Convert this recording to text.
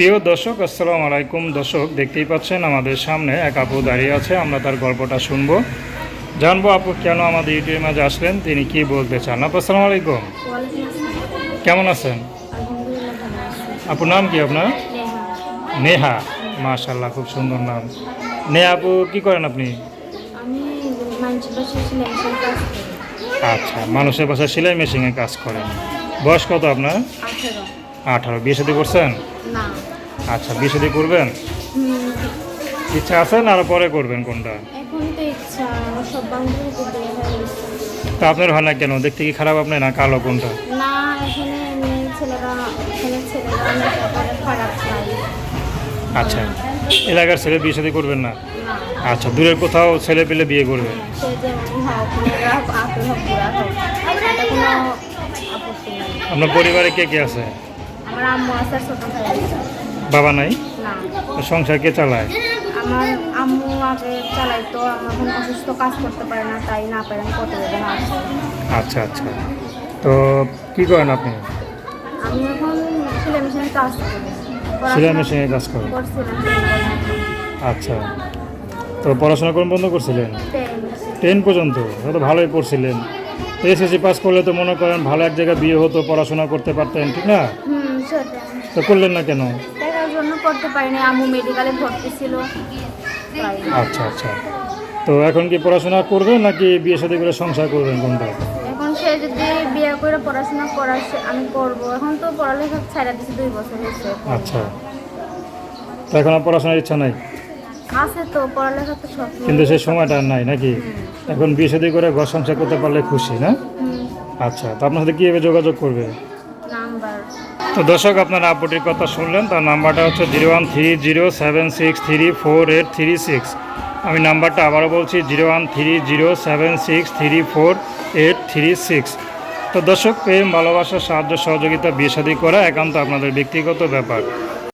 প্রিয় দর্শক, আসসালামু আলাইকুম। দর্শক, দেখতেই পাচ্ছেন আমাদের সামনে এক আপু দাঁড়িয়ে আছে। আমরা তার গল্পটা শুনবো, জানবো আপু কেন আমাদের ইউটিউবের মাঝে আসলেন, তিনি কি বলতে চান। আপু আসসালামু আলাইকুম, কেমন আছেন? আপুর নাম কি আপনার? নেহা। মাশাআল্লাহ, খুব সুন্দর নাম। নেহা আপু, কি করেন আপনি? আচ্ছা, মানুষের বাসায় সেলাই মেশিনে কাজ করেন। বয়স কত আপনার? 18। বিয়ে শাদী করছেন? আচ্ছা, বিয়ে শাদী করবেন? ইচ্ছা আছে না আরো পরে করবেন? কোনটা? তা আপনার হয় না কেন? দেখতে কি খারাপ আপনি, না কালো? কোনটা? আচ্ছা, এলাকার ছেলে বিয়ে শাদী করবেন না? আচ্ছা, দূরের কোথাও ছেলে পেলে বিয়ে করবেন? আপনার পরিবারে কে কে আছে? বাবা নাই? সংসার কে চালায়? আমার আম্মু আগে চালাইতো, আমার এখন অসুস্থ, কাজ করতে পারে না, তাই না পারে প্রতিবেদন আসছে। আচ্ছা আচ্ছা, তো কি করেন আপনি? আমি এখন সেলাই মেশিনে কাজ করি। সেলাই মেশিনে কাজ করেন? আচ্ছা, তো পড়াশোনা কোন বন্ধ করছিলেন? 10 পর্যন্ত? তো ভালোই পড়ছিলেন। এসএসসি পাস করলে তো মনে করেন ভালো এক জায়গায় বিয়ে হতো, পড়াশোনা করতে পারতেন, ঠিক না? তো করলেন না কেন? টাকার জন্য করতে পারিনি, আম্মু মেডিকেলে ভর্তি ছিল। আচ্ছা আচ্ছা, তো এখন কি পড়াশোনা করবেন নাকি বিয়ে শাদী করে সংসার করবেন, কোনটা? এখন সে যদি বিয়ে করে পড়াশোনা করার আমি করব। এখন তো পড়ালেখা ছাড়া দিয়েছি, 2 বছর হয়েছে। আচ্ছা, তো এখন আর পড়াশোনার ইচ্ছা নাই? আছে তো, পড়ালেখা তো সব, কিন্তু সেই সময়টা আর নাই নাকি? এখন বিয়ে শাদী করে ঘর সংসার করতে পারলে খুশি না? আচ্ছা, তো আপনার সাথে কীভাবে যোগাযোগ করবে? নাম্বার। তো দর্শক, আপনারা আপুটির কথা শুনলেন। তার নাম্বারটা হচ্ছে 013076343836। আমি নাম্বারটা আবারও বলছি, 013076343836। তো দর্শক, প্রেম, ভালোবাসা, সাহায্য, সহযোগিতা, বিয়ে শাদী করা একান্ত আপনাদের ব্যক্তিগত ব্যাপার।